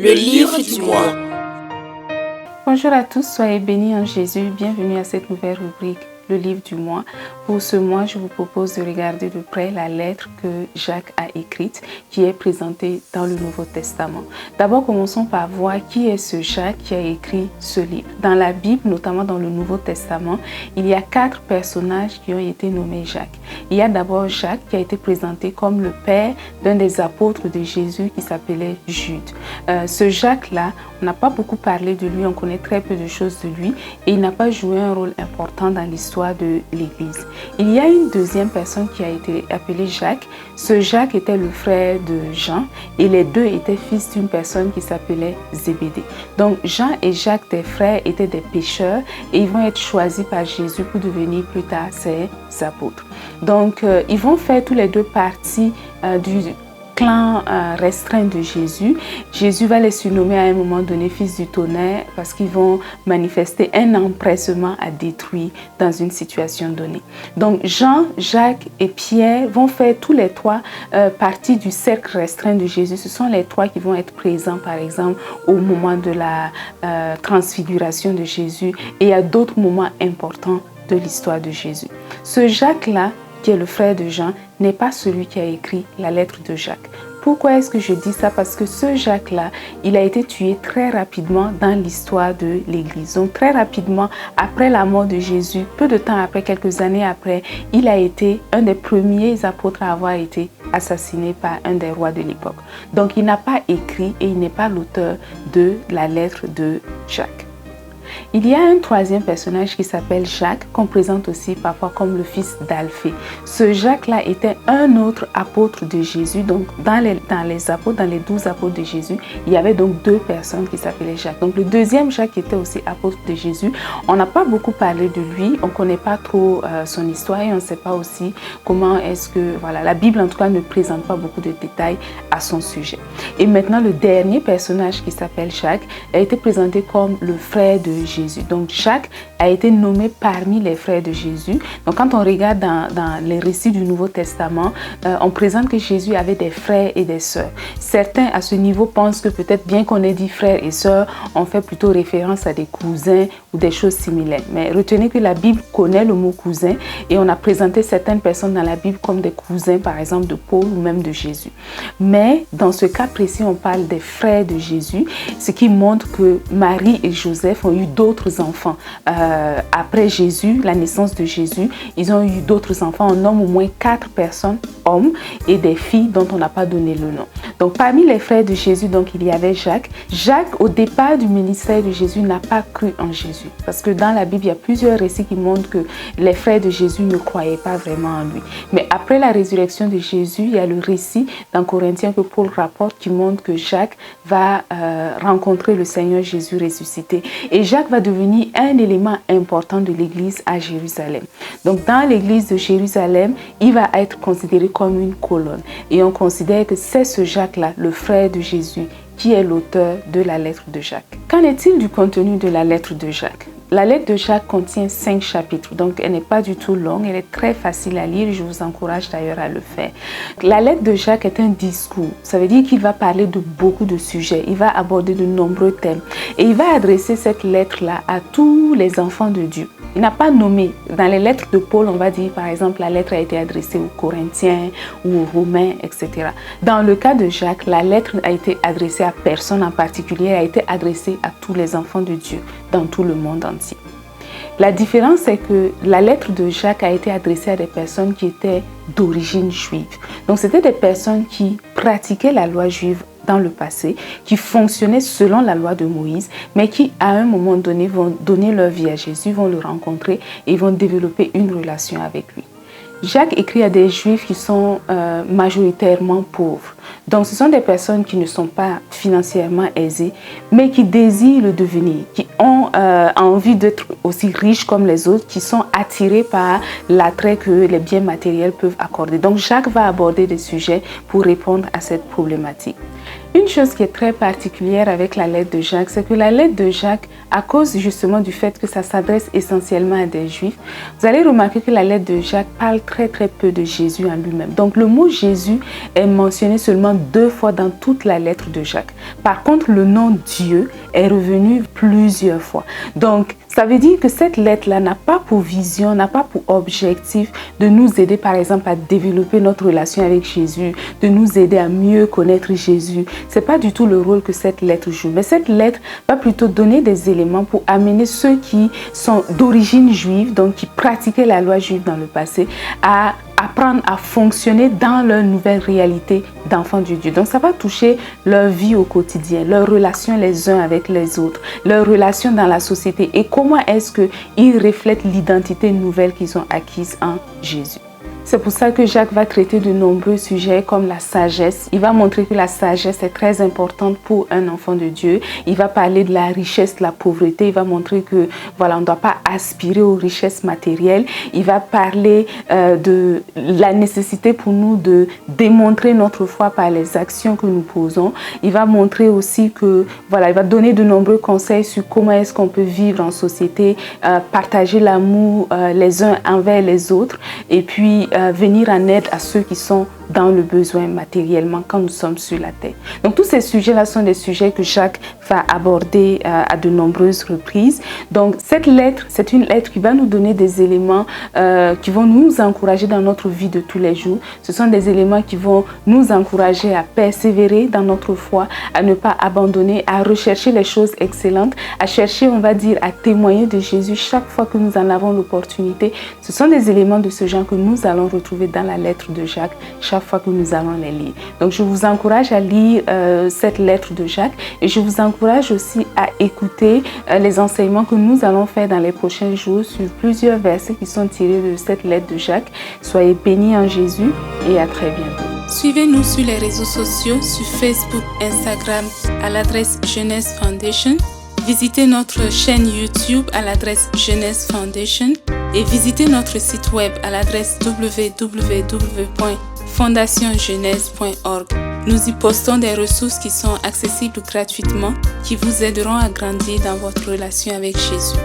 Le livre du mois. Bonjour à tous, soyez bénis en Jésus. Bienvenue à cette nouvelle rubrique, le livre du mois. Pour ce mois, je vous propose de regarder de près la lettre que Jacques a écrite, qui est présentée dans le Nouveau Testament. D'abord, commençons par voir qui est ce Jacques qui a écrit ce livre. Dans la Bible, notamment dans le Nouveau Testament, il y a 4 personnages qui ont été nommés Jacques. Il y a d'abord Jacques qui a été présenté comme le père d'un des apôtres de Jésus qui s'appelait Jude. Ce Jacques-là, on n'a pas beaucoup parlé de lui, on connaît très peu de choses de lui et il n'a pas joué un rôle important dans l'histoire de l'Église. Il y a une deuxième personne qui a été appelée Jacques. Ce Jacques était le frère de Jean et les deux étaient fils d'une personne qui s'appelait Zébédée. Donc Jean et Jacques, des frères, étaient des pécheurs et ils vont être choisis par Jésus pour devenir plus tard ses apôtres. Donc ils vont faire tous les deux partie du clan restreint de Jésus. Jésus va les surnommer à un moment donné fils du tonnerre parce qu'ils vont manifester un empressement à détruire dans une situation donnée. Donc Jean, Jacques et Pierre vont faire tous les trois partie du cercle restreint de Jésus. Ce sont les trois qui vont être présents par exemple au moment de la transfiguration de Jésus et à d'autres moments importants de l'histoire de Jésus. Ce Jacques-là, qui est le frère de Jean, n'est pas celui qui a écrit la lettre de Jacques. Pourquoi est-ce que je dis ça? Parce que ce Jacques-là, il a été tué très rapidement dans l'histoire de l'Église. Donc très rapidement, après la mort de Jésus, peu de temps après, quelques années après, il a été un des premiers apôtres à avoir été assassiné par un des rois de l'époque. Donc il n'a pas écrit et il n'est pas l'auteur de la lettre de Jacques. Il y a un troisième personnage qui s'appelle Jacques, qu'on présente aussi parfois comme le fils d'Alphée. Ce Jacques-là était un autre apôtre de Jésus. Donc dans les apôtres, dans les 12 apôtres de Jésus, il y avait donc 2 personnes qui s'appelaient Jacques. Donc le deuxième Jacques était aussi apôtre de Jésus. On n'a pas beaucoup parlé de lui, on ne connaît pas trop son histoire et on ne sait pas aussi comment est-ce que, voilà, la Bible en tout cas ne présente pas beaucoup de détails à son sujet. Et maintenant le dernier personnage qui s'appelle Jacques a été présenté comme le frère de Jésus. Donc Jacques a été nommé parmi les frères de Jésus. Donc quand on regarde dans les récits du Nouveau Testament, on présente que Jésus avait des frères et des sœurs. Certains à ce niveau pensent que peut-être bien qu'on ait dit frères et sœurs, on fait plutôt référence à des cousins ou des choses similaires. Mais retenez que la Bible connaît le mot cousin et on a présenté certaines personnes dans la Bible comme des cousins, par exemple de Paul ou même de Jésus. Mais dans ce cas précis, on parle des frères de Jésus, ce qui montre que Marie et Joseph ont eu d'autres enfants. Après Jésus, la naissance de Jésus, ils ont eu d'autres enfants. On nomme au moins 4 personnes, hommes, et des filles dont on n'a pas donné le nom. Donc parmi les frères de Jésus, donc il y avait Jacques. Jacques, au départ du ministère de Jésus, n'a pas cru en Jésus. Parce que dans la Bible, il y a plusieurs récits qui montrent que les frères de Jésus ne croyaient pas vraiment en lui. Mais après la résurrection de Jésus, il y a le récit dans Corinthiens que Paul rapporte qui montre que Jacques va rencontrer le Seigneur Jésus ressuscité. Et Jacques va devenir un élément important de l'église à Jérusalem. Donc dans l'église de Jérusalem, il va être considéré comme une colonne. Et on considère que c'est ce Jacques-là, le frère de Jésus, qui est l'auteur de la lettre de Jacques. Qu'en est-il du contenu de la lettre de Jacques? La lettre de Jacques contient 5 chapitres, donc elle n'est pas du tout longue, elle est très facile à lire, je vous encourage d'ailleurs à le faire. La lettre de Jacques est un discours, ça veut dire qu'il va parler de beaucoup de sujets, il va aborder de nombreux thèmes et il va adresser cette lettre-là à tous les enfants de Dieu. Il n'a pas nommé. Dans les lettres de Paul, on va dire par exemple la lettre a été adressée aux Corinthiens ou aux Romains, etc. Dans le cas de Jacques, la lettre a été adressée à personne en particulier, elle a été adressée à tous les enfants de Dieu dans tout le monde entier. La différence, c'est que la lettre de Jacques a été adressée à des personnes qui étaient d'origine juive. Donc, c'était des personnes qui pratiquaient la loi juive dans le passé, qui fonctionnaient selon la loi de Moïse, mais qui, à un moment donné, vont donner leur vie à Jésus, vont le rencontrer et vont développer une relation avec lui. Jacques écrit à des Juifs qui sont majoritairement pauvres. Donc, ce sont des personnes qui ne sont pas financièrement aisées, mais qui désirent le devenir, qui ont envie d'être aussi riches comme les autres, qui sont attirés par l'attrait que les biens matériels peuvent accorder. Donc, Jacques va aborder des sujets pour répondre à cette problématique. Une chose qui est très particulière avec la lettre de Jacques, c'est que la lettre de Jacques, à cause justement du fait que ça s'adresse essentiellement à des Juifs, vous allez remarquer que la lettre de Jacques parle très peu de Jésus en lui-même. Donc le mot Jésus est mentionné seulement 2 fois dans toute la lettre de Jacques. Par contre, le nom Dieu est revenu plusieurs fois. Donc, ça veut dire que cette lettre-là n'a pas pour vision, n'a pas pour objectif de nous aider par exemple à développer notre relation avec Jésus, de nous aider à mieux connaître Jésus. Ce n'est pas du tout le rôle que cette lettre joue. Mais cette lettre va plutôt donner des éléments pour amener ceux qui sont d'origine juive, donc qui pratiquaient la loi juive dans le passé, à apprendre à fonctionner dans leur nouvelle réalité d'enfants de Dieu. Donc ça va toucher leur vie au quotidien, leurs relations les uns avec les autres, leurs relations dans la société et comment est-ce qu'ils reflètent l'identité nouvelle qu'ils ont acquise en Jésus. C'est pour ça que Jacques va traiter de nombreux sujets comme la sagesse. Il va montrer que la sagesse est très importante pour un enfant de Dieu. Il va parler de la richesse, de la pauvreté. Il va montrer que voilà, on ne doit pas aspirer aux richesses matérielles. Il va parler de la nécessité pour nous de démontrer notre foi par les actions que nous posons. Il va montrer aussi que voilà, il va donner de nombreux conseils sur comment est-ce qu'on peut vivre en société, partager l'amour les uns envers les autres et puis venir en aide à ceux qui sont dans le besoin matériellement quand nous sommes sur la terre. Donc tous ces sujets-là sont des sujets que Jacques va aborder à de nombreuses reprises. Donc cette lettre, c'est une lettre qui va nous donner des éléments qui vont nous encourager dans notre vie de tous les jours. Ce sont des éléments qui vont nous encourager à persévérer dans notre foi, à ne pas abandonner, à rechercher les choses excellentes, à chercher, on va dire, à témoigner de Jésus chaque fois que nous en avons l'opportunité. Ce sont des éléments de ce genre que nous allons retrouver dans la lettre de Jacques chaque fois que nous allons les lire. Donc je vous encourage à lire cette lettre de Jacques et je vous encourage aussi à écouter les enseignements que nous allons faire dans les prochains jours sur plusieurs versets qui sont tirés de cette lettre de Jacques. Soyez bénis en Jésus et à très bientôt. Suivez-nous sur les réseaux sociaux, sur Facebook, Instagram à l'adresse Jeunesse Foundation. Visitez notre chaîne YouTube à l'adresse Jeunesse Foundation et visitez notre site web à l'adresse www.fondationjeunesse.org. Nous y postons des ressources qui sont accessibles gratuitement, qui vous aideront à grandir dans votre relation avec Jésus.